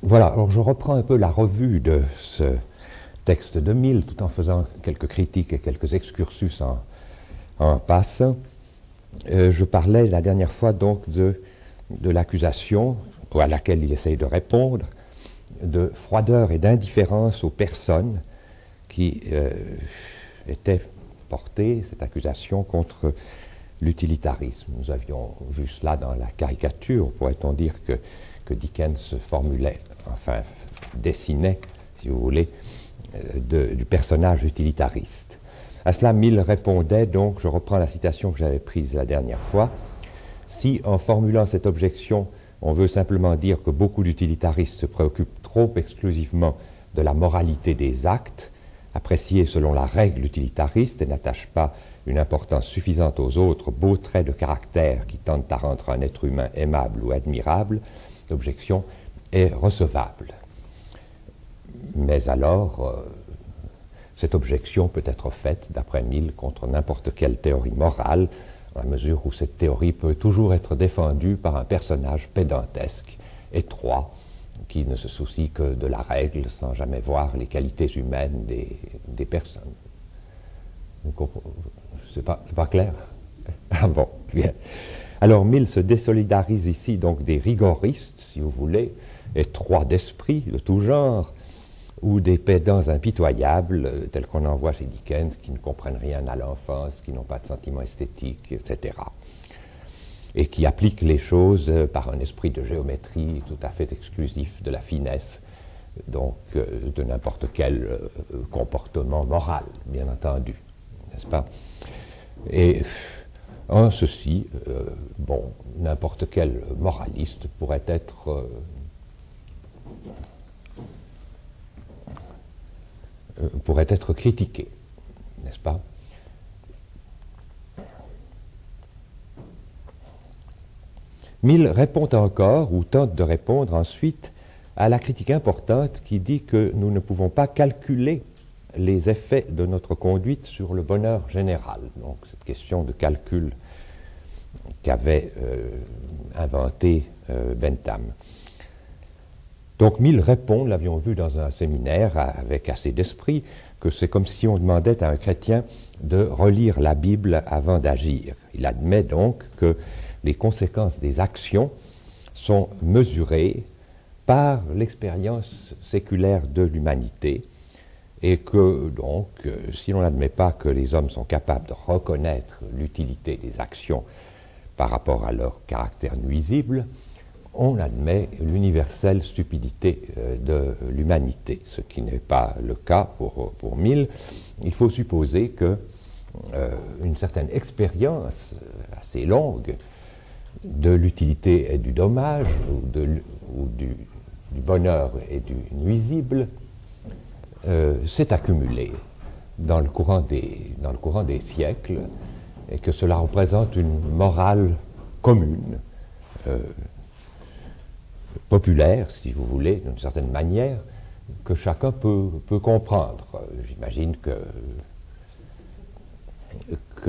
Voilà, alors je reprends un peu la revue de ce texte de Mill, tout en faisant quelques critiques et quelques excursus en passant. Je parlais la dernière fois donc de l'accusation à laquelle il essaye de répondre, de froideur et d'indifférence aux personnes qui étaient portées, cette accusation, contre l'utilitarisme. Nous avions vu cela dans la caricature, pourrait-on dire que Dickens formulait, enfin dessinait, si vous voulez, du personnage utilitariste. À cela, Mill répondait donc, je reprends la citation que j'avais prise la dernière fois, si en formulant cette objection, on veut simplement dire que beaucoup d'utilitaristes se préoccupent trop exclusivement de la moralité des actes, appréciés selon la règle utilitariste, et n'attachent pas une importance suffisante aux autres beaux traits de caractère qui tentent à rendre un être humain aimable ou admirable, l'objection est recevable. Mais alors, cette objection peut être faite, d'après Mill, contre n'importe quelle théorie morale, dans la mesure où cette théorie peut toujours être défendue par un personnage pédantesque, étroit, qui ne se soucie que de la règle, sans jamais voir les qualités humaines des personnes. C'est pas clair? Ah bon, bien. Alors Mill se désolidarise ici donc des rigoristes, si vous voulez, étroits d'esprit, de tout genre, ou des pédants impitoyables, tels qu'on en voit chez Dickens, qui ne comprennent rien à l'enfance, qui n'ont pas de sentiments esthétiques, etc. Et qui appliquent les choses par un esprit de géométrie tout à fait exclusif de la finesse, donc de n'importe quel comportement moral, bien entendu, n'est-ce pas? Et en ceci, bon, n'importe quel moraliste pourrait être critiqué, n'est-ce pas? Mill répond encore, ou tente de répondre ensuite, à la critique importante qui dit que nous ne pouvons pas calculer les effets de notre conduite sur le bonheur général. Donc cette question de calcul qu'avait inventé Bentham. Donc Mill répond, l'avions vu dans un séminaire avec assez d'esprit, que c'est comme si on demandait à un chrétien de relire la Bible avant d'agir. Il admet donc que les conséquences des actions sont mesurées par l'expérience séculaire de l'humanité et que donc, si l'on n'admet pas que les hommes sont capables de reconnaître l'utilité des actions par rapport à leur caractère nuisible, on admet l'universelle stupidité de l'humanité, ce qui n'est pas le cas pour Mill. Il faut supposer que une certaine expérience assez longue de l'utilité et du dommage, ou du bonheur et du nuisible, s'est accumulée dans le courant des siècles, et que cela représente une morale commune, populaire, si vous voulez, d'une certaine manière, que chacun peut comprendre. J'imagine que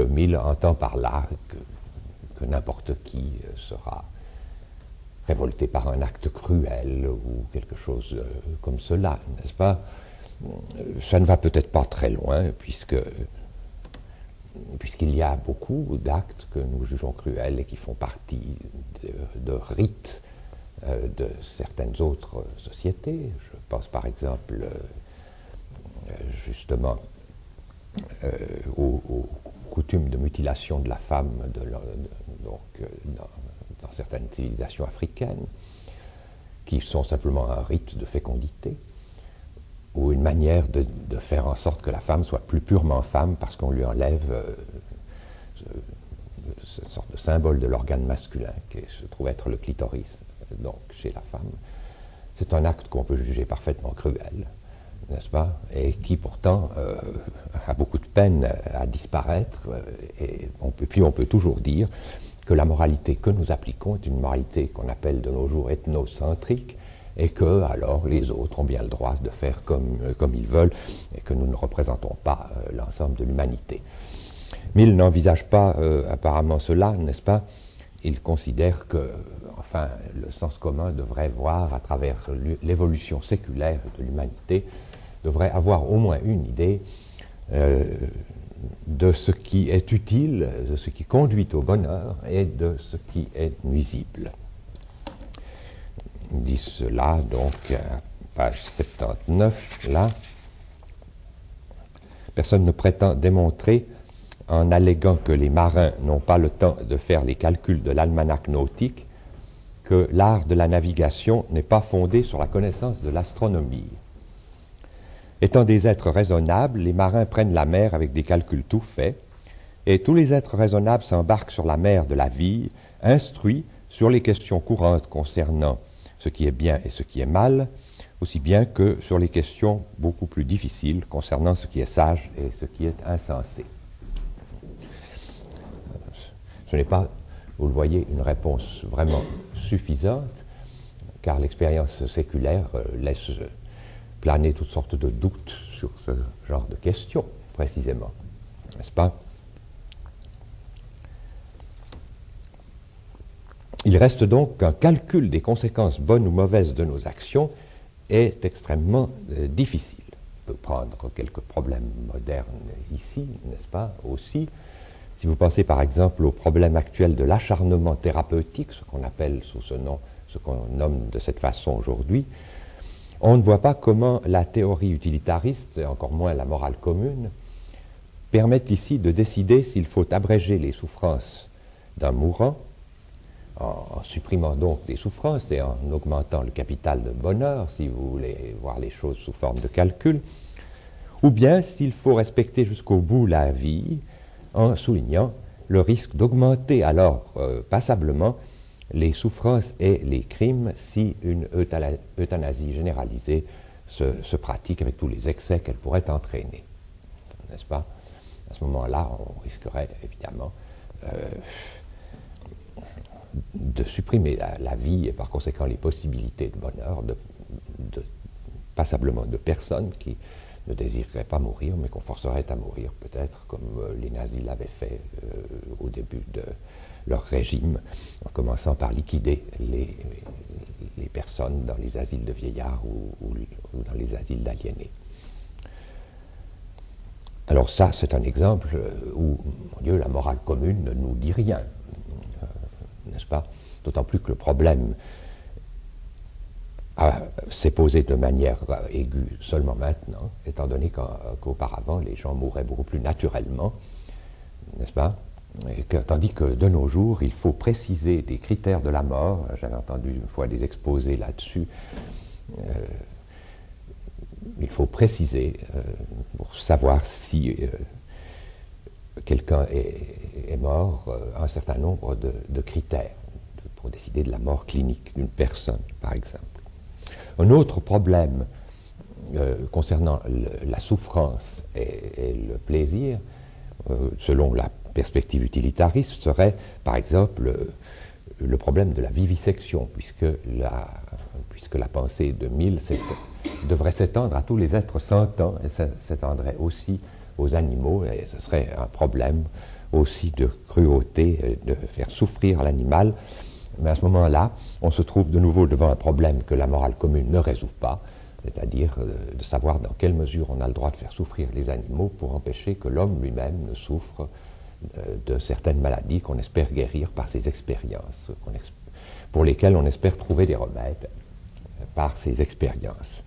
Mill entend par là que n'importe qui sera révolté par un acte cruel ou quelque chose comme cela, n'est-ce pas? Ça ne va peut-être pas très loin, puisqu'il y a beaucoup d'actes que nous jugeons cruels et qui font partie de rites de certaines autres sociétés. Je pense par exemple justement aux coutumes de mutilation de la femme dans certaines civilisations africaines, qui sont simplement un rite de fécondité, ou une manière de faire en sorte que la femme soit plus purement femme parce qu'on lui enlève cette sorte de symbole de l'organe masculin qui se trouve être le clitoris, donc chez la femme. C'est un acte qu'on peut juger parfaitement cruel, n'est-ce pas, et qui pourtant a beaucoup de peine à disparaître, et puis on peut toujours dire que la moralité que nous appliquons est une moralité qu'on appelle de nos jours ethnocentrique, et que alors les autres ont bien le droit de faire comme ils veulent, et que nous ne représentons pas l'ensemble de l'humanité. Mill n'envisage pas apparemment cela, n'est-ce pas? il considère que, enfin, le sens commun devrait voir à travers l'évolution séculaire de l'humanité, devrait avoir au moins une idée de ce qui est utile, de ce qui conduit au bonheur et de ce qui est nuisible. Il dit cela, donc, à page 79, là. Personne ne prétend démontrer, en alléguant que les marins n'ont pas le temps de faire les calculs de l'almanach nautique, que l'art de la navigation n'est pas fondé sur la connaissance de l'astronomie. Étant des êtres raisonnables, les marins prennent la mer avec des calculs tout faits, et tous les êtres raisonnables s'embarquent sur la mer de la vie, instruits sur les questions courantes concernant ce qui est bien et ce qui est mal, aussi bien que sur les questions beaucoup plus difficiles concernant ce qui est sage et ce qui est insensé. Ce n'est pas, vous le voyez, une réponse vraiment suffisante, car l'expérience séculaire laisse planer toutes sortes de doutes sur ce genre de questions, précisément, n'est-ce pas? Il reste donc qu'un calcul des conséquences bonnes ou mauvaises de nos actions est extrêmement difficile. On peut prendre quelques problèmes modernes ici, n'est-ce pas, aussi. Si vous pensez par exemple au problème actuel de l'acharnement thérapeutique, ce qu'on appelle sous ce nom, ce qu'on nomme de cette façon aujourd'hui, on ne voit pas comment la théorie utilitariste, et encore moins la morale commune, permettent ici de décider s'il faut abréger les souffrances d'un mourant, en supprimant donc des souffrances et en augmentant le capital de bonheur, si vous voulez voir les choses sous forme de calcul, ou bien s'il faut respecter jusqu'au bout la vie, en soulignant le risque d'augmenter alors passablement les souffrances et les crimes si une euthanasie généralisée se pratique avec tous les excès qu'elle pourrait entraîner. N'est-ce pas? À ce moment-là, on risquerait évidemment de supprimer la vie et par conséquent les possibilités de bonheur passablement de personnes qui ne désireraient pas mourir, mais qu'on forcerait à mourir peut-être, comme les nazis l'avaient fait au début de leur régime, en commençant par liquider les personnes dans les asiles de vieillards ou dans les asiles d'aliénés. Alors ça, c'est un exemple où, mon Dieu, la morale commune ne nous dit rien, n'est-ce pas? D'autant plus que le problème s'est posé de manière aiguë seulement maintenant, étant donné qu'auparavant, les gens mouraient beaucoup plus naturellement, n'est-ce pas? Tandis que de nos jours, il faut préciser des critères de la mort. J'avais entendu une fois des exposés là-dessus. Il faut préciser pour savoir si quelqu'un est mort un certain nombre de critères pour décider de la mort clinique d'une personne, par exemple. Un autre problème concernant la souffrance et le plaisir, selon la perspective utilitariste, serait, par exemple, le problème de la vivisection, puisque la pensée de Mill devrait s'étendre à tous les êtres sentants, et ça s'étendrait aussi aux animaux, et ce serait un problème aussi de cruauté, de faire souffrir l'animal. Mais à ce moment-là, on se trouve de nouveau devant un problème que la morale commune ne résout pas, c'est-à-dire de savoir dans quelle mesure on a le droit de faire souffrir les animaux pour empêcher que l'homme lui-même ne souffre de certaines maladies qu'on espère guérir par ses expériences, pour lesquelles on espère trouver des remèdes par ses expériences.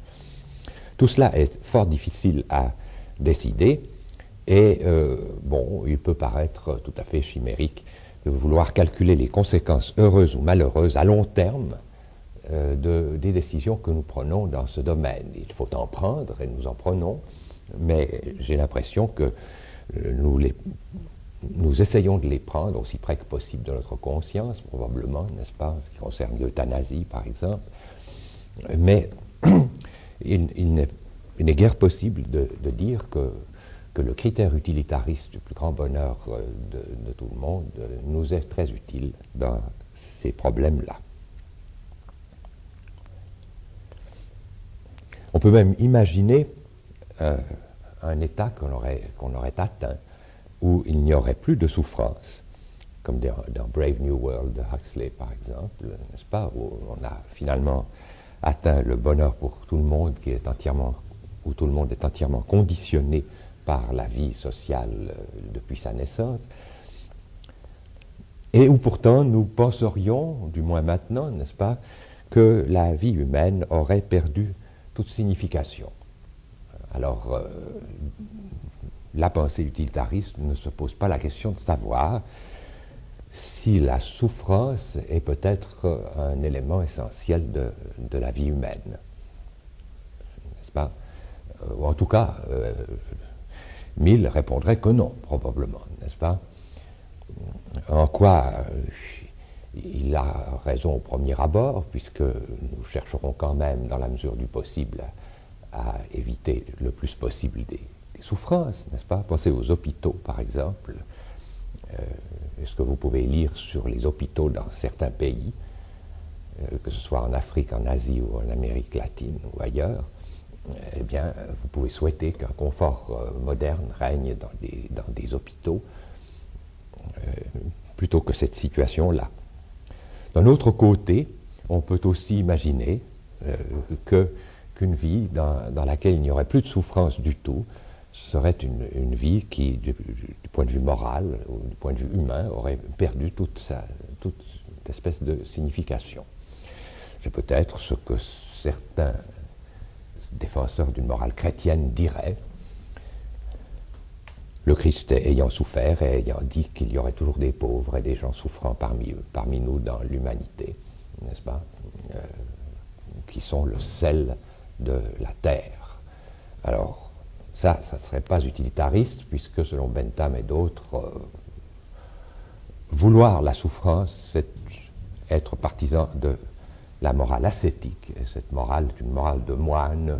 Tout cela est fort difficile à décider et, bon, il peut paraître tout à fait chimérique de vouloir calculer les conséquences heureuses ou malheureuses à long terme des décisions que nous prenons dans ce domaine. Il faut en prendre et nous en prenons, mais j'ai l'impression que nous essayons de les prendre aussi près que possible de notre conscience, probablement, n'est-ce pas, en ce qui concerne l'euthanasie, par exemple. Mais il n'est guère possible de dire que le critère utilitariste du plus grand bonheur de tout le monde nous est très utile dans ces problèmes-là. On peut même imaginer un état qu'on aurait atteint où il n'y aurait plus de souffrance, comme dans Brave New World de Huxley, par exemple, n'est-ce pas, où on a finalement atteint le bonheur pour tout le monde, où tout le monde est entièrement conditionné par la vie sociale depuis sa naissance, et où pourtant nous penserions, du moins maintenant, n'est-ce pas, que la vie humaine aurait perdu toute signification. Alors, la pensée utilitariste ne se pose pas la question de savoir si la souffrance est peut-être un élément essentiel de la vie humaine, n'est-ce pas? Ou en tout cas, Mill répondrait que non, probablement, n'est-ce pas? En quoi il a raison au premier abord, puisque nous chercherons quand même, dans la mesure du possible, à éviter le plus possible des souffrances, n'est-ce pas? Pensez aux hôpitaux, par exemple. Est-ce que vous pouvez lire sur les hôpitaux dans certains pays, que ce soit en Afrique, en Asie ou en Amérique latine ou ailleurs? Eh bien, vous pouvez souhaiter qu'un confort moderne règne dans des hôpitaux, plutôt que cette situation-là. D'un autre côté, on peut aussi imaginer qu'une vie dans laquelle il n'y aurait plus de souffrance du tout serait une vie qui, du point de vue moral ou du point de vue humain, aurait perdu toute espèce de signification. C'est peut-être ce que certains défenseurs d'une morale chrétienne diraient, le Christ ayant souffert et ayant dit qu'il y aurait toujours des pauvres et des gens souffrant parmi nous dans l'humanité, n'est-ce pas, qui sont le sel de la terre. Alors, ça ne serait pas utilitariste, puisque selon Bentham et d'autres, vouloir la souffrance, c'est être partisan de la morale ascétique. Et cette morale est une morale de moine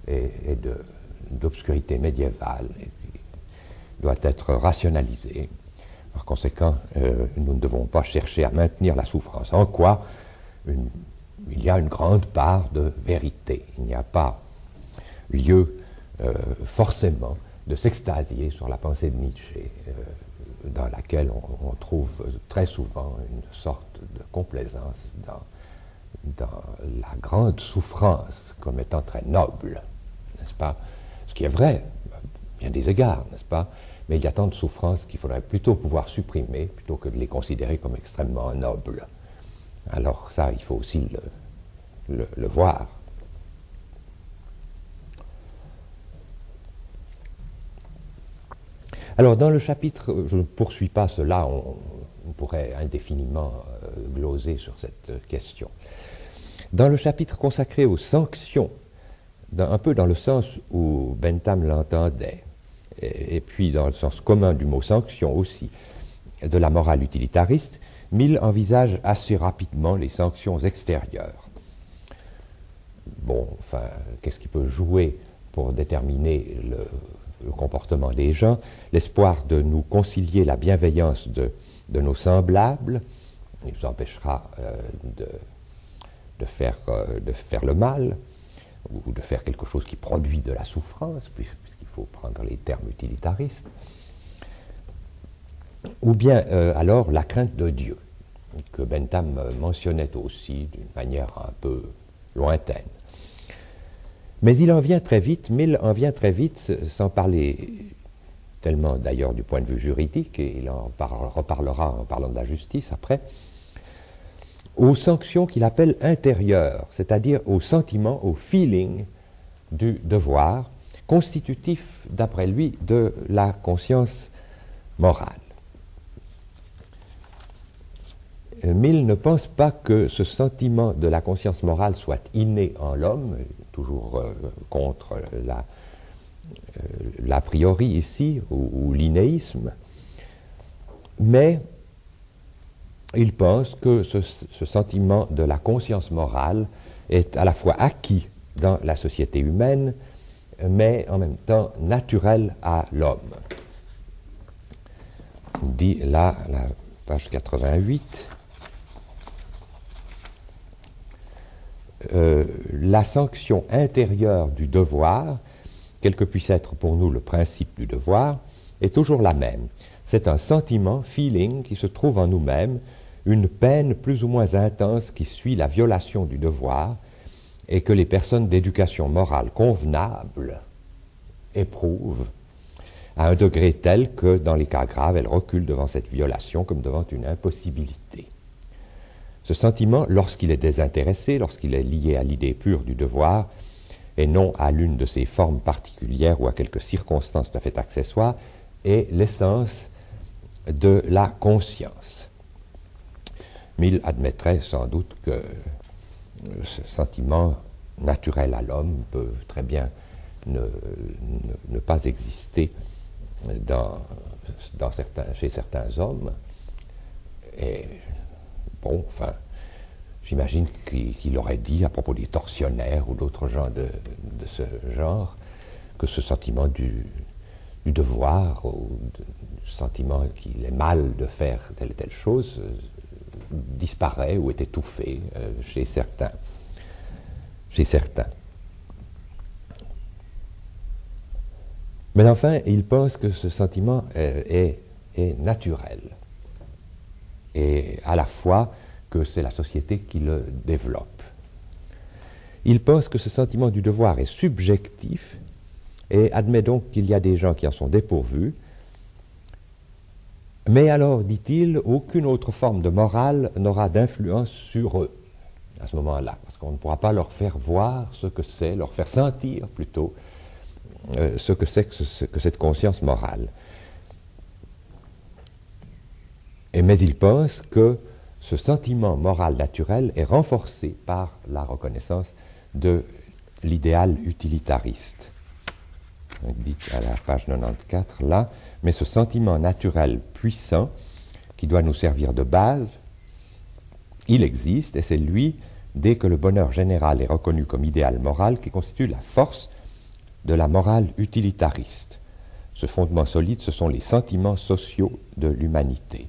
et d'obscurité médiévale, et qui doit être rationalisée. Par conséquent, nous ne devons pas chercher à maintenir la souffrance. En quoi il y a une grande part de vérité. Il n'y a pas lieu forcément de s'extasier sur la pensée de Nietzsche, dans laquelle on trouve très souvent une sorte de complaisance dans la grande souffrance comme étant très noble, n'est-ce pas? Ce qui est vrai, bien des égards, n'est-ce pas? Mais il y a tant de souffrances qu'il faudrait plutôt pouvoir supprimer, plutôt que de les considérer comme extrêmement nobles. Alors ça, il faut aussi le voir. Alors, dans le chapitre, je ne poursuis pas cela, on pourrait indéfiniment gloser sur cette question. Dans le chapitre consacré aux sanctions, un peu dans le sens où Bentham l'entendait, et puis dans le sens commun du mot sanction aussi, de la morale utilitariste, Mill envisage assez rapidement les sanctions extérieures. Bon, enfin, qu'est-ce qui peut jouer pour déterminer le comportement des gens? L'espoir de nous concilier la bienveillance de nos semblables, il nous empêchera de faire le mal, ou de faire quelque chose qui produit de la souffrance, puisqu'il faut prendre les termes utilitaristes, ou bien alors la crainte de Dieu, que Bentham mentionnait aussi d'une manière un peu lointaine. Mais il en vient très vite, Mill en vient très vite, sans parler tellement d'ailleurs du point de vue juridique, et il en reparlera en parlant de la justice après, aux sanctions qu'il appelle intérieures, c'est-à-dire aux sentiments, au feeling du devoir, constitutif, d'après lui, de la conscience morale. Mill ne pense pas que ce sentiment de la conscience morale soit inné en l'homme, toujours contre l'a priori ici, ou l'innéisme, mais il pense que ce sentiment de la conscience morale est à la fois acquis dans la société humaine, mais en même temps naturel à l'homme. Il dit là, la page 88, la sanction intérieure du devoir, quel que puisse être pour nous le principe du devoir, est toujours la même. c'est un sentiment, feeling, qui se trouve en nous-mêmes, une peine plus ou moins intense qui suit la violation du devoir et que les personnes d'éducation morale convenable éprouvent à un degré tel que, dans les cas graves, elles reculent devant cette violation comme devant une impossibilité. Ce sentiment, lorsqu'il est désintéressé, lorsqu'il est lié à l'idée pure du devoir, et non à l'une de ses formes particulières ou à quelques circonstances tout à fait accessoires, est l'essence de la conscience. Mill admettrait sans doute que ce sentiment naturel à l'homme peut très bien ne pas exister chez certains hommes. Et bon, enfin, j'imagine qu'il aurait dit à propos des tortionnaires ou d'autres gens de ce genre que ce sentiment du devoir ou du sentiment qu'il est mal de faire telle et telle chose disparaît ou est étouffé chez certains. Mais enfin, il pense que ce sentiment est naturel, et à la fois que c'est la société qui le développe. Il pense que ce sentiment du devoir est subjectif, et admet donc qu'il y a des gens qui en sont dépourvus, mais alors, dit-il, aucune autre forme de morale n'aura d'influence sur eux à ce moment-là, parce qu'on ne pourra pas leur faire voir ce que c'est, leur faire sentir plutôt ce que c'est que cette conscience morale. Mais il pense que ce sentiment moral naturel est renforcé par la reconnaissance de l'idéal utilitariste. Dit à la page 94 là, mais ce sentiment naturel puissant qui doit nous servir de base, il existe, et c'est lui, dès que le bonheur général est reconnu comme idéal moral, qui constitue la force de la morale utilitariste. Ce fondement solide, ce sont les sentiments sociaux de l'humanité.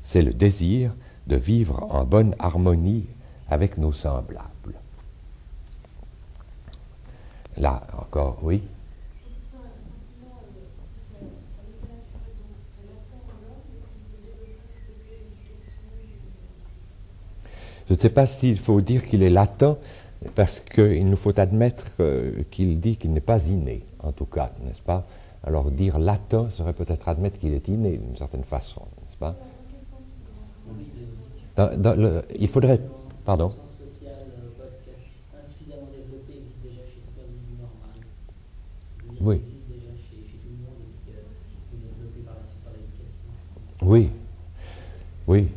C'est le désir de vivre en bonne harmonie avec nos semblables. Là encore, oui. Je ne sais pas s'il faut dire qu'il est latent, parce qu'il nous faut admettre qu'il dit qu'il n'est pas inné, en tout cas, n'est-ce pas? Alors dire latent serait peut-être admettre qu'il est inné, d'une certaine façon, n'est-ce pas? Il faudrait... Pardon? Oui. Oui. Oui.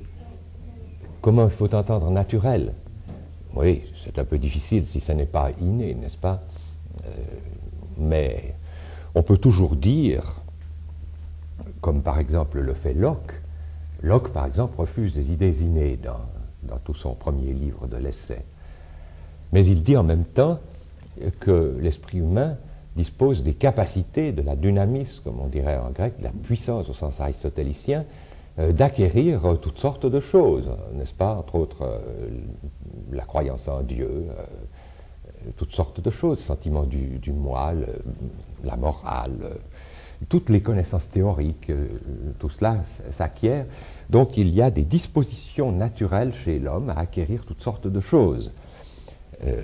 Comment il faut entendre naturel? Oui, c'est un peu difficile si ce n'est pas inné, n'est-ce pas? Mais on peut toujours dire, comme par exemple le fait Locke. Locke, par exemple, refuse des idées innées dans tout son premier livre de l'essai. Mais il dit en même temps que l'esprit humain dispose des capacités, de la dynamis, comme on dirait en grec, de la puissance au sens aristotélicien, d'acquérir toutes sortes de choses, n'est-ce pas? Entre autres, la croyance en Dieu, toutes sortes de choses, le sentiment du moi, la morale, toutes les connaissances théoriques, tout cela s'acquiert. Donc il y a des dispositions naturelles chez l'homme à acquérir toutes sortes de choses.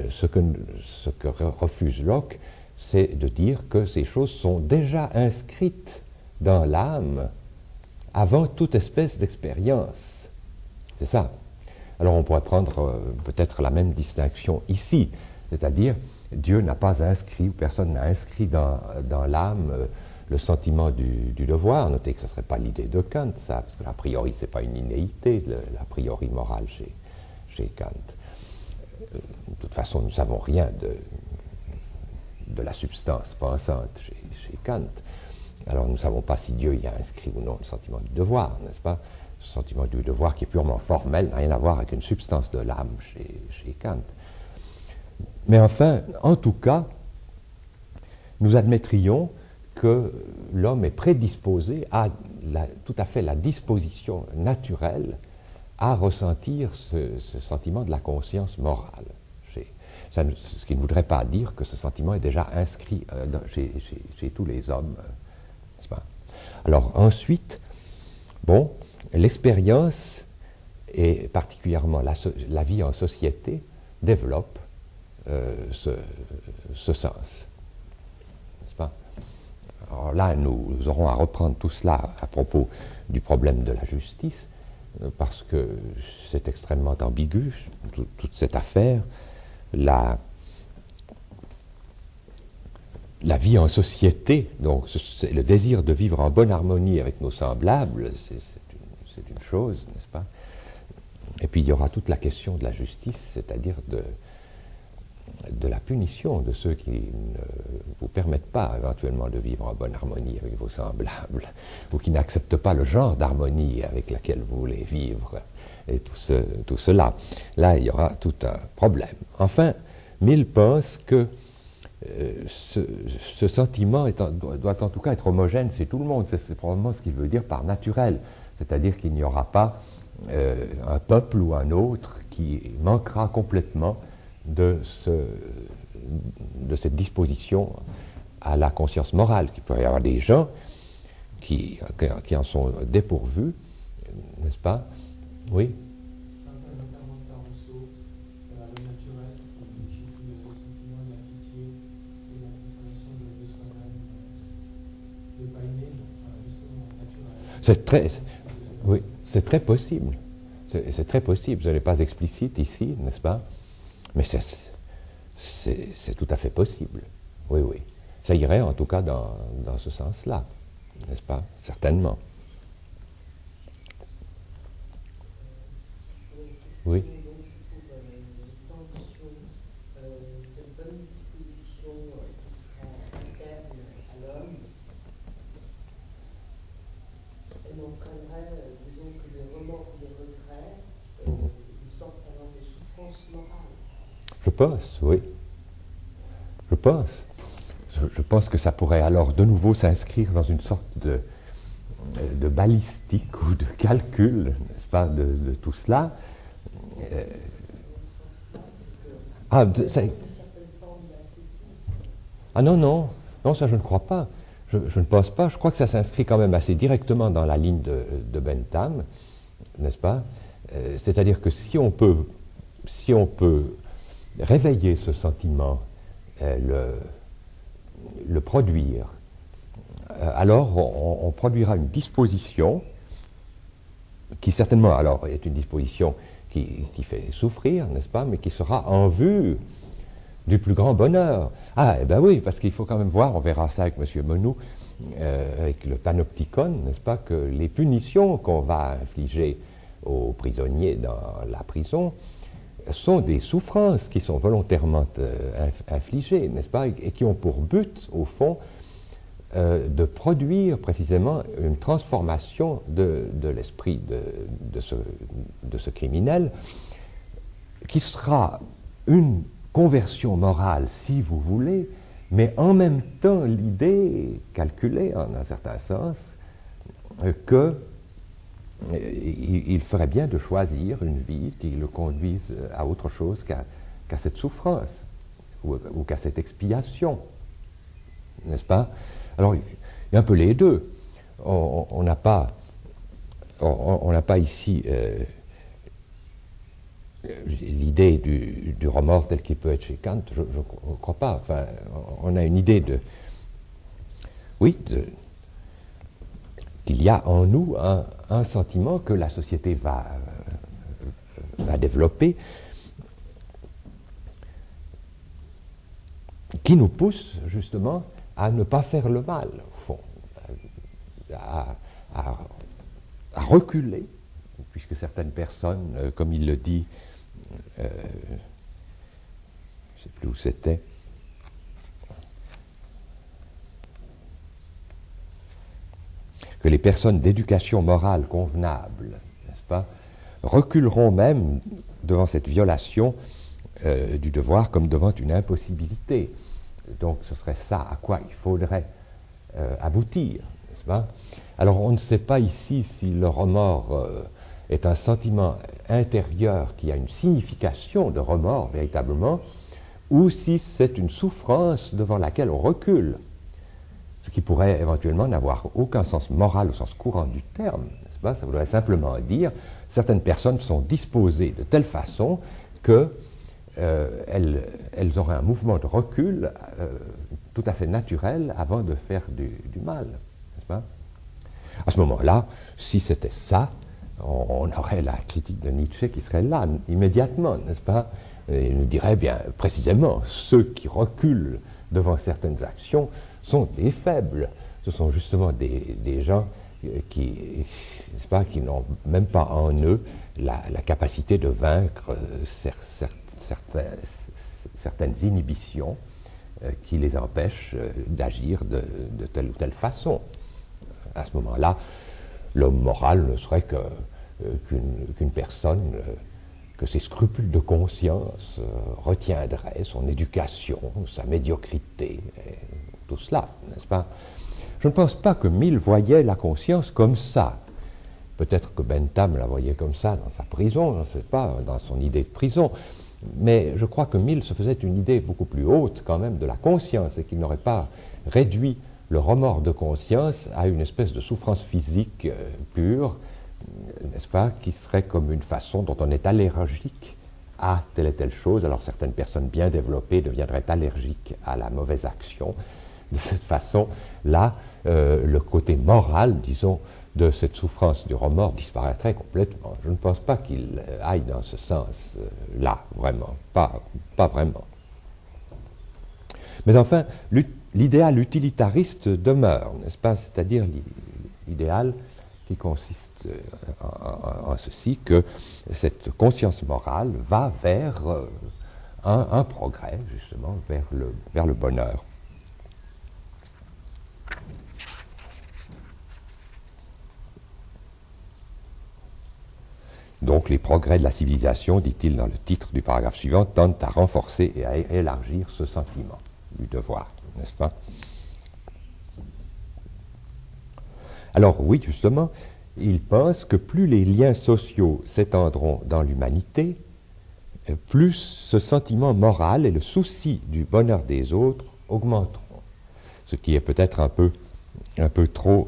Ce que refuse Locke, c'est de dire que ces choses sont déjà inscrites dans l'âme avant toute espèce d'expérience. C'est ça. Alors on pourrait prendre peut-être la même distinction ici, c'est-à-dire Dieu n'a pas inscrit, ou personne n'a inscrit dans l'âme le sentiment du devoir. Notez que ce ne serait pas l'idée de Kant, ça, parce que l'a priori, ce n'est pas une innéité, l'a priori morale chez Kant. De toute façon, nous ne savons rien de la substance pensante chez Kant. Alors nous ne savons pas si Dieu y a inscrit ou non le sentiment du devoir, n'est-ce pas? Ce sentiment du devoir qui est purement formel n'a rien à voir avec une substance de l'âme chez Kant. Mais enfin, en tout cas, nous admettrions que l'homme est prédisposé à tout à fait la disposition naturelle à ressentir ce sentiment de la conscience morale. Ce qui ne voudrait pas dire que ce sentiment est déjà inscrit chez tous les hommes. N'est-ce pas? Alors ensuite, Bon, l'expérience, et particulièrement la vie en société, développe ce sens. N'est-ce pas? Alors là, nous aurons à reprendre tout cela à propos du problème de la justice, parce que c'est extrêmement ambigu, toute cette affaire. La vie en société, donc le désir de vivre en bonne harmonie avec nos semblables, c'est une chose, n'est-ce pas? Et puis il y aura toute la question de la justice, c'est-à-dire de la punition de ceux qui ne vous permettent pas éventuellement de vivre en bonne harmonie avec vos semblables, ou qui n'acceptent pas le genre d'harmonie avec laquelle vous voulez vivre, et tout cela. Là, il y aura tout un problème. Enfin, Mill pense que ce sentiment doit en tout cas être homogène chez tout le monde. C'est probablement ce qu'il veut dire par naturel, c'est-à-dire qu'il n'y aura pas un peuple ou un autre qui manquera complètement de cette disposition à la conscience morale. Il peut y avoir des gens qui en sont dépourvus, n'est-ce pas? Oui. C'est un peu notamment ça, Rousseau, le naturel, qui inclut le sentiment de la pitié et la consolation de soi-même, de ne pas aimer, justement, naturel. Oui, c'est très possible. C'est très possible. Ce n'est pas explicite ici, n'est-ce pas? Mais c'est tout à fait possible. Oui, oui. Ça irait en tout cas dans ce sens-là, n'est-ce pas? Certainement. Oui. Donc, pour sanction, cette bonne disposition qui sera interne à l'homme, elle entraînerait, disons que les remords ou les regrets, une sorte alors de souffrance morale. Je pense, oui. Je pense. Je pense que ça pourrait alors de nouveau s'inscrire dans une sorte de balistique ou de calcul, n'est-ce pas, de tout cela. Non, non, non, ça je ne crois pas. Je ne pense pas. Je crois que ça s'inscrit quand même assez directement dans la ligne de Bentham, n'est-ce pas? C'est-à-dire que si on peut réveiller ce sentiment, le produire, alors on produira une disposition qui certainement alors est une disposition qui fait souffrir, n'est-ce pas, mais qui sera en vue du plus grand bonheur. Ah, eh bien oui, parce qu'il faut quand même voir, on verra ça avec M. Menou, avec le panopticon, n'est-ce pas, que les punitions qu'on va infliger aux prisonniers dans la prison sont des souffrances qui sont volontairement infligées, n'est-ce pas, et qui ont pour but, au fond, de produire précisément une transformation de l'esprit de ce criminel, qui sera une conversion morale, si vous voulez, mais en même temps l'idée calculée, en un certain sens, qu'il ferait bien de choisir une vie qui le conduise à autre chose qu'à cette souffrance, ou qu'à cette expiation, n'est-ce pas? Alors, il y a un peu les deux. On n'a pas ici l'idée du remords tel qu'il peut être chez Kant, je ne crois pas. Enfin, on a une idée qu'il y a en nous un sentiment que la société va développer, qui nous pousse justement à ne pas faire le mal, au fond, à reculer, puisque certaines personnes, comme il le dit, je ne sais plus où c'était, que les personnes d'éducation morale convenable, n'est-ce pas, reculeront même devant cette violation du devoir comme devant une impossibilité. Donc ce serait ça à quoi il faudrait aboutir, n'est-ce pas? Alors on ne sait pas ici si le remords est un sentiment intérieur qui a une signification de remords véritablement, ou si c'est une souffrance devant laquelle on recule, ce qui pourrait éventuellement n'avoir aucun sens moral au sens courant du terme, n'est-ce pas? Ça voudrait simplement dire certaines personnes sont disposées de telle façon que elles auraient un mouvement de recul tout à fait naturel avant de faire du mal, n'est-ce pas? À ce moment-là, si c'était ça, on aurait la critique de Nietzsche qui serait là immédiatement, n'est-ce pas? Et il nous dirait bien précisément, ceux qui reculent devant certaines actions sont des faibles. Ce sont justement des gens qui, n'est-ce pas, qui n'ont même pas en eux la capacité de vaincre certaines inhibitions qui les empêchent d'agir de telle ou telle façon. À ce moment-là, l'homme moral ne serait qu'une personne que ses scrupules de conscience retiendraient, son éducation, sa médiocrité, et tout cela, n'est-ce pas? Je ne pense pas que Mill voyait la conscience comme ça. Peut-être que Bentham la voyait comme ça dans sa prison, je ne sais pas, dans son idée de prison, mais je crois que Mill se faisait une idée beaucoup plus haute quand même de la conscience et qu'il n'aurait pas réduit le remords de conscience à une espèce de souffrance physique pure, n'est-ce pas, qui serait comme une façon dont on est allergique à telle et telle chose. Alors certaines personnes bien développées deviendraient allergiques à la mauvaise action. De cette façon-là, le côté moral, disons, de cette souffrance du remords disparaîtrait complètement. Je ne pense pas qu'il aille dans ce sens-là, vraiment, pas vraiment. Mais enfin, l'idéal utilitariste demeure, n'est-ce pas? C'est-à-dire l'idéal qui consiste en ceci, que cette conscience morale va vers un progrès, justement, vers le bonheur. Donc les progrès de la civilisation, dit-il dans le titre du paragraphe suivant, tendent à renforcer et à élargir ce sentiment du devoir, n'est-ce pas? Alors oui, justement, il pense que plus les liens sociaux s'étendront dans l'humanité, plus ce sentiment moral et le souci du bonheur des autres augmenteront. Ce qui est peut-être un peu trop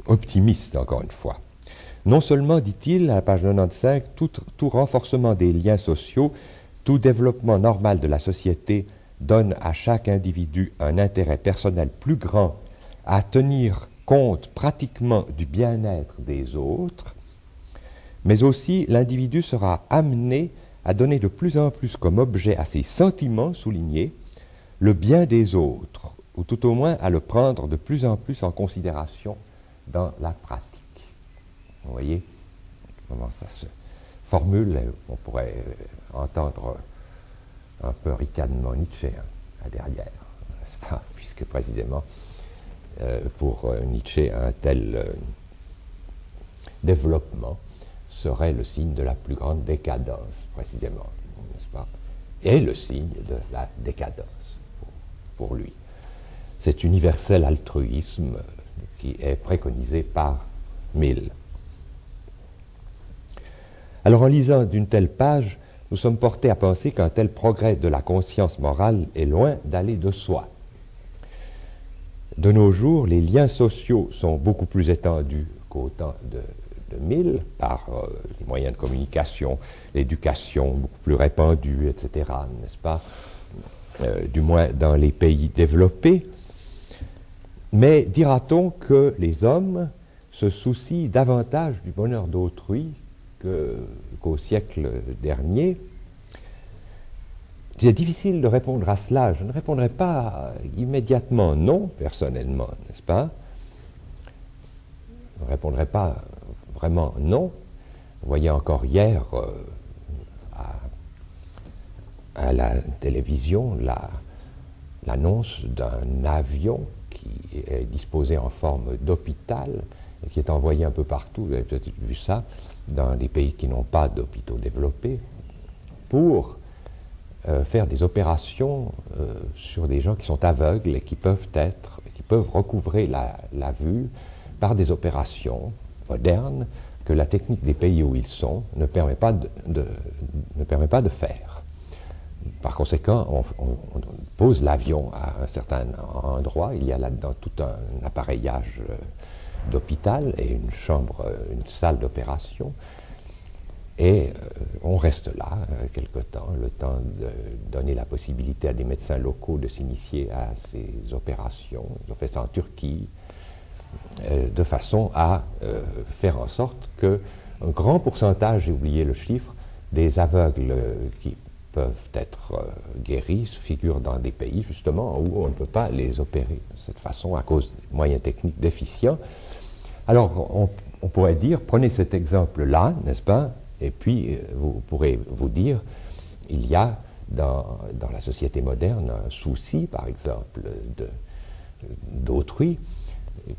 optimiste, encore une fois. Non seulement, dit-il, à la page 95, tout renforcement des liens sociaux, tout développement normal de la société donne à chaque individu un intérêt personnel plus grand à tenir compte pratiquement du bien-être des autres, mais aussi l'individu sera amené à donner de plus en plus comme objet à ses sentiments soulignés le bien des autres, ou tout au moins à le prendre de plus en plus en considération dans la pratique. Vous voyez comment ça se formule, on pourrait entendre un peu ricanement Nietzsche à derrière, n'est-ce pas? Puisque précisément, pour Nietzsche, un tel développement serait le signe de la plus grande décadence, précisément, n'est-ce pas? Et le signe de la décadence, pour lui. Cet universel altruisme qui est préconisé par Mill. Alors en lisant d'une telle page, nous sommes portés à penser qu'un tel progrès de la conscience morale est loin d'aller de soi. De nos jours, les liens sociaux sont beaucoup plus étendus qu'au temps de Mill, par les moyens de communication, l'éducation beaucoup plus répandue, etc., n'est-ce pas? Du moins dans les pays développés. Mais dira-t-on que les hommes se soucient davantage du bonheur d'autrui qu'au siècle dernier? C'est difficile de répondre à cela. Je ne répondrai pas immédiatement non, personnellement, n'est-ce pas? Je ne répondrai pas vraiment non. Vous voyez encore hier à la télévision l'annonce d'un avion qui est disposé en forme d'hôpital et qui est envoyé un peu partout, vous avez peut-être vu ça, dans des pays qui n'ont pas d'hôpitaux développés, pour faire des opérations sur des gens qui sont aveugles et qui peuvent recouvrer la vue par des opérations modernes que la technique des pays où ils sont ne permet pas de faire. Par conséquent, on pose l'avion à un certain endroit, il y a là-dedans tout un appareillage d'hôpital et une salle d'opération. Et on reste là quelque temps, le temps de donner la possibilité à des médecins locaux de s'initier à ces opérations. Ils ont fait ça en Turquie, de façon à faire en sorte qu'un grand pourcentage, j'ai oublié le chiffre, des aveugles qui peuvent être guéris figurent dans des pays justement où on ne peut pas les opérer de cette façon à cause des moyens techniques déficients. Alors on pourrait dire, prenez cet exemple-là, n'est-ce pas? Et puis, vous pourrez vous dire, il y a dans la société moderne un souci, par exemple, d'autrui,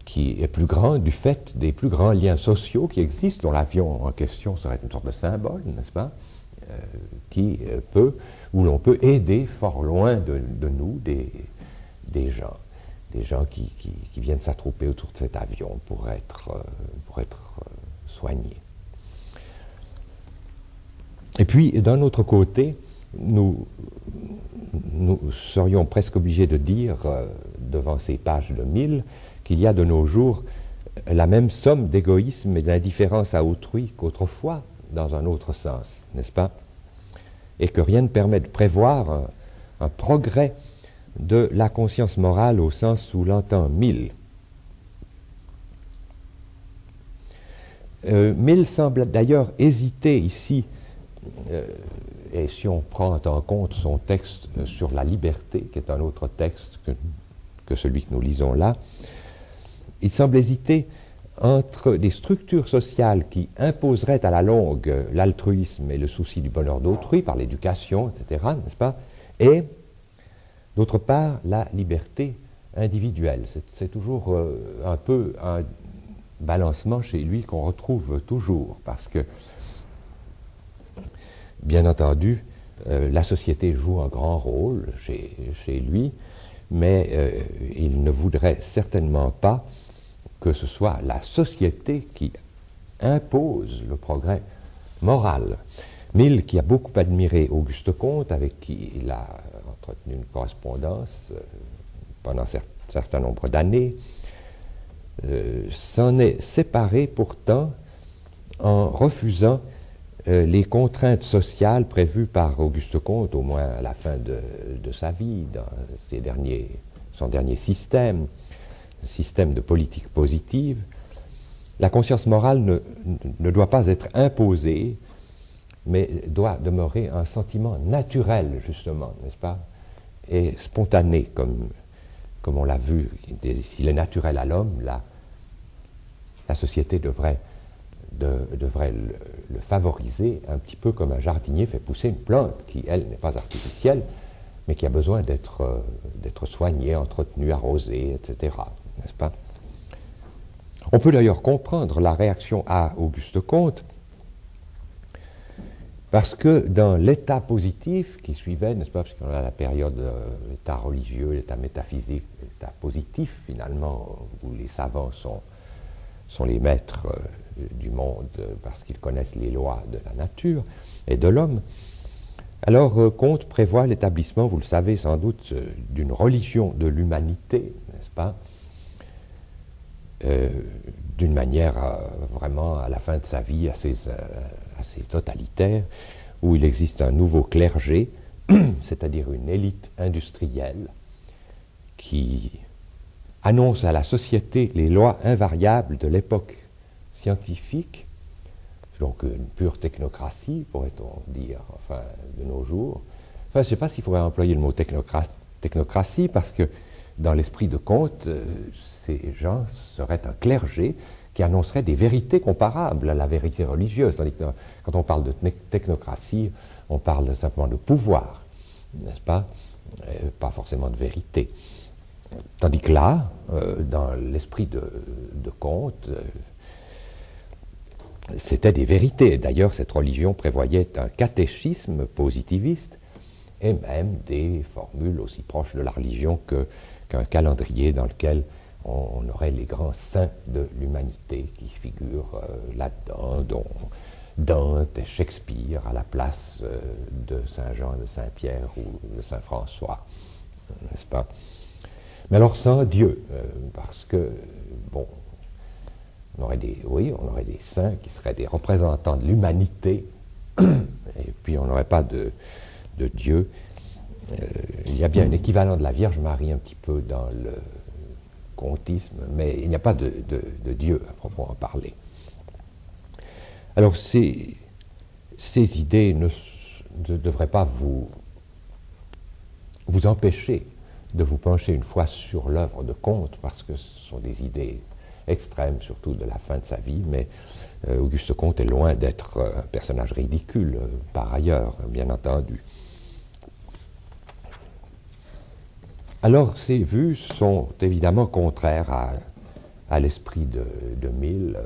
qui est plus grand du fait des plus grands liens sociaux qui existent, dont l'avion en question serait une sorte de symbole, n'est-ce pas, où l'on peut aider fort loin de nous des gens qui viennent s'attrouper autour de cet avion pour être soignés. Et puis, d'un autre côté, nous serions presque obligés de dire, devant ces pages de 1000, qu'il y a de nos jours la même somme d'égoïsme et d'indifférence à autrui qu'autrefois, dans un autre sens, n'est-ce pas? Et que rien ne permet de prévoir un progrès de la conscience morale au sens où l'entend 1000. 1000 semble d'ailleurs hésiter ici, et si on prend en compte son texte sur la liberté, qui est un autre texte que celui que nous lisons là, il semble hésiter entre des structures sociales qui imposeraient à la longue l'altruisme et le souci du bonheur d'autrui par l'éducation, etc., n'est-ce pas, et d'autre part la liberté individuelle. C'est toujours un peu un balancement chez lui qu'on retrouve toujours, parce que bien entendu, la société joue un grand rôle chez lui, mais il ne voudrait certainement pas que ce soit la société qui impose le progrès moral. Mill, qui a beaucoup admiré Auguste Comte, avec qui il a entretenu une correspondance pendant un certain nombre d'années, s'en est séparé pourtant en refusant les contraintes sociales prévues par Auguste Comte, au moins à la fin de sa vie, dans son dernier système de politique positive. La conscience morale ne doit pas être imposée, mais doit demeurer un sentiment naturel, justement, n'est-ce pas, et spontané, comme on l'a vu. S'il est naturel à l'homme, la société devrait le favoriser, un petit peu comme un jardinier fait pousser une plante qui, elle, n'est pas artificielle, mais qui a besoin d'être soignée, entretenue, arrosée, etc., n'est-ce pas? On peut d'ailleurs comprendre la réaction à Auguste Comte, parce que dans l'état positif qui suivait, n'est-ce pas, parce qu'on a la période l'état religieux, l'état métaphysique, l'état positif, finalement, où les savants sont les maîtres du monde parce qu'ils connaissent les lois de la nature et de l'homme. Alors, Comte prévoit l'établissement, vous le savez sans doute, d'une religion de l'humanité, n'est-ce pas, d'une manière vraiment à la fin de sa vie assez totalitaire, où il existe un nouveau clergé, c'est-à-dire une élite industrielle qui annonce à la société les lois invariables de l'époque scientifique, donc une pure technocratie, pourrait-on dire, enfin, de nos jours. Enfin, je ne sais pas s'il faudrait employer le mot technocratie, parce que dans l'esprit de Comte, ces gens seraient un clergé qui annoncerait des vérités comparables à la vérité religieuse, tandis que quand on parle de technocratie, on parle simplement de pouvoir, n'est-ce pas, pas forcément de vérité. Tandis que là, dans l'esprit de Comte, c'était des vérités. D'ailleurs, cette religion prévoyait un catéchisme positiviste et même des formules aussi proches de la religion qu'un calendrier dans lequel on aurait les grands saints de l'humanité qui figurent là-dedans, dont Dante et Shakespeare à la place de Saint Jean, de Saint Pierre ou de Saint François, n'est-ce pas? Mais alors sans Dieu, parce que, bon, On aurait des saints qui seraient des représentants de l'humanité, et puis on n'aurait pas de Dieu. Il y a bien un équivalent de la Vierge Marie un petit peu dans le contisme, mais il n'y a pas de Dieu à proprement parler. Alors ces idées ne devraient pas vous empêcher de vous pencher une fois sur l'œuvre de Comte, parce que ce sont des idées extrêmes, surtout de la fin de sa vie, mais Auguste Comte est loin d'être un personnage ridicule, par ailleurs, bien entendu. Alors, ces vues sont évidemment contraires à l'esprit de Mill.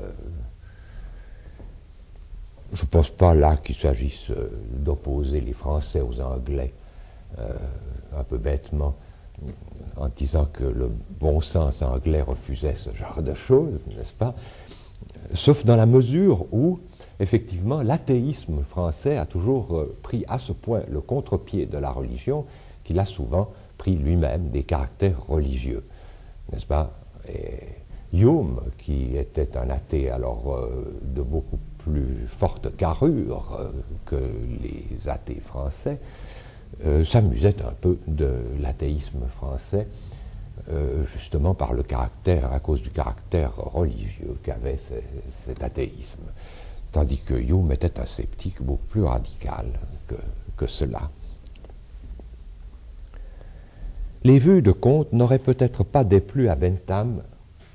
Je ne pense pas là qu'il s'agisse d'opposer les Français aux Anglais, un peu bêtement, en disant que le bon sens anglais refusait ce genre de choses, n'est-ce pas? Sauf dans la mesure où, effectivement, l'athéisme français a toujours pris à ce point le contre-pied de la religion qu'il a souvent pris lui-même des caractères religieux, n'est-ce pas? Et Hume, qui était un athée alors de beaucoup plus forte carrure que les athées français, s'amusait un peu de l'athéisme français, justement par le caractère, à cause du caractère religieux qu'avait cet athéisme. Tandis que Hume était un sceptique beaucoup plus radical que cela. Les vues de Comte n'auraient peut-être pas déplu à Bentham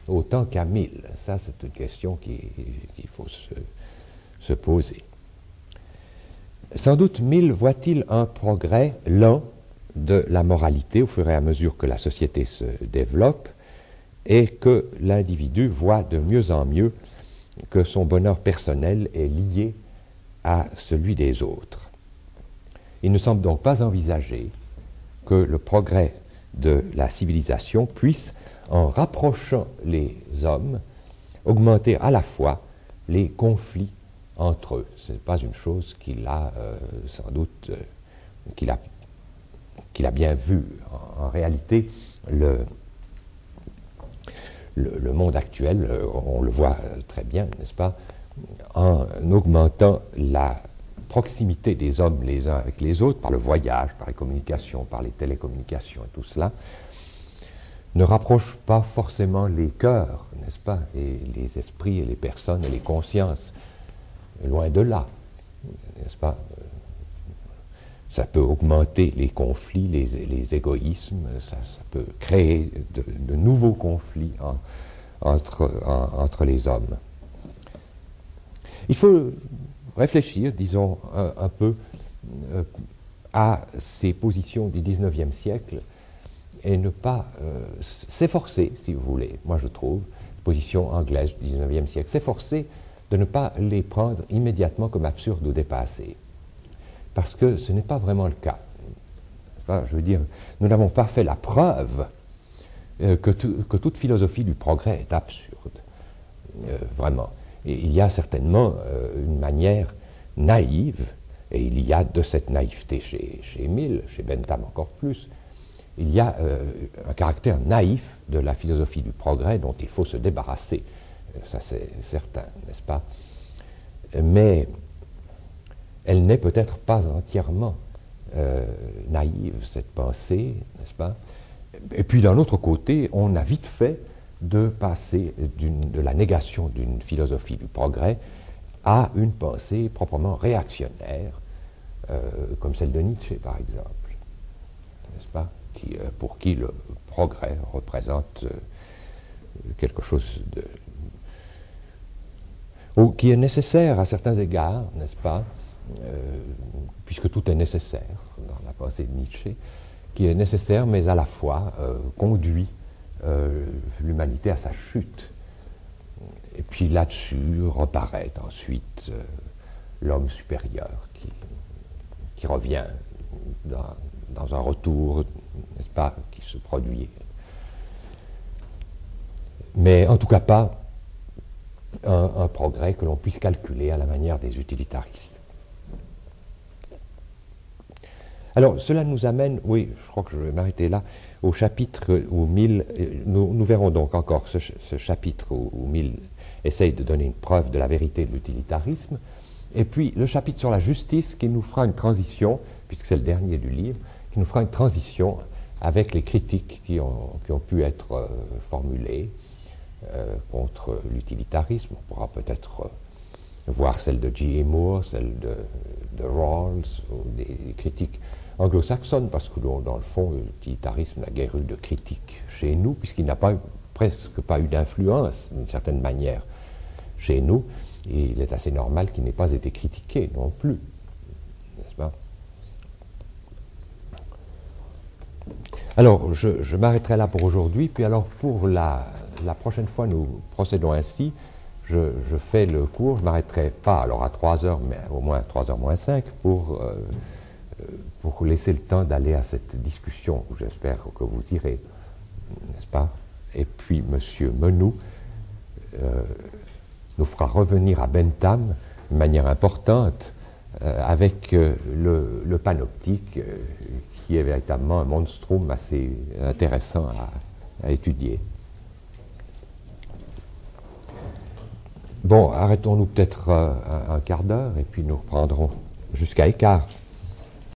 autant qu'à Mill. Ça, c'est une question qu'il faut se poser. Sans doute, Mill voit-il un progrès lent de la moralité au fur et à mesure que la société se développe et que l'individu voit de mieux en mieux que son bonheur personnel est lié à celui des autres. Il ne semble donc pas envisager que le progrès de la civilisation puisse, en rapprochant les hommes, augmenter à la fois les conflits entre eux. Ce n'est pas une chose qu'il a sans doute, qu'il a bien vue. En réalité, le monde actuel, on le voit très bien, n'est-ce pas, en augmentant la proximité des hommes les uns avec les autres, par le voyage, par les communications, par les télécommunications et tout cela, ne rapproche pas forcément les cœurs, n'est-ce pas, et les esprits et les personnes et les consciences. Loin de là, n'est-ce pas? Ça peut augmenter les conflits, les égoïsmes, ça peut créer de nouveaux conflits entre les hommes. Il faut réfléchir, disons, un peu à ces positions du XIXe siècle et ne pas s'efforcer, si vous voulez, moi je trouve, position anglaise du XIXe siècle, s'efforcer de ne pas les prendre immédiatement comme absurdes ou dépassées. Parce que ce n'est pas vraiment le cas. Enfin, je veux dire, nous n'avons pas fait la preuve que toute philosophie du progrès est absurde. Vraiment. Et il y a certainement une manière naïve, et il y a de cette naïveté chez Mill, chez Bentham encore plus, il y a un caractère naïf de la philosophie du progrès dont il faut se débarrasser. Ça c'est certain, n'est-ce pas? Mais elle n'est peut-être pas entièrement naïve, cette pensée, n'est-ce pas? Et puis d'un autre côté, on a vite fait de passer de la négation d'une philosophie du progrès à une pensée proprement réactionnaire, comme celle de Nietzsche par exemple, n'est-ce pas? Pour qui le progrès représente quelque chose qui est nécessaire à certains égards, n'est-ce pas, puisque tout est nécessaire dans la pensée de Nietzsche, qui est nécessaire mais à la fois conduit l'humanité à sa chute. Et puis là-dessus reparaît ensuite l'homme supérieur qui revient dans un retour, n'est-ce pas, qui se produit. Mais en tout cas pas un progrès que l'on puisse calculer à la manière des utilitaristes. Alors, cela nous amène, oui, je crois que je vais m'arrêter là, au chapitre où Mill, nous verrons donc encore ce chapitre où Mill essaye de donner une preuve de la vérité de l'utilitarisme. Et puis le chapitre sur la justice qui nous fera une transition, puisque c'est le dernier du livre, qui nous fera une transition avec les critiques qui ont pu être formulées contre l'utilitarisme. On pourra peut-être voir celle de G. E. Moore, celle de Rawls, ou des critiques anglo-saxonnes, parce que dans le fond, l'utilitarisme n'a guère eu de critique chez nous, puisqu'il n'a presque pas eu d'influence, d'une certaine manière, chez nous, et il est assez normal qu'il n'ait pas été critiqué non plus, n'est-ce pas? Alors, je m'arrêterai là pour aujourd'hui, puis alors pour la prochaine fois, nous procédons ainsi. Je fais le cours, je ne m'arrêterai pas alors à 3 heures, mais au moins 3 heures moins 5, pour laisser le temps d'aller à cette discussion, où j'espère que vous irez, n'est-ce pas? Et puis, M. Menou nous fera revenir à Bentham de manière importante avec le panoptique, qui est véritablement un monstrum assez intéressant à étudier. Bon, arrêtons-nous peut-être un quart d'heure et puis nous reprendrons jusqu'à écart.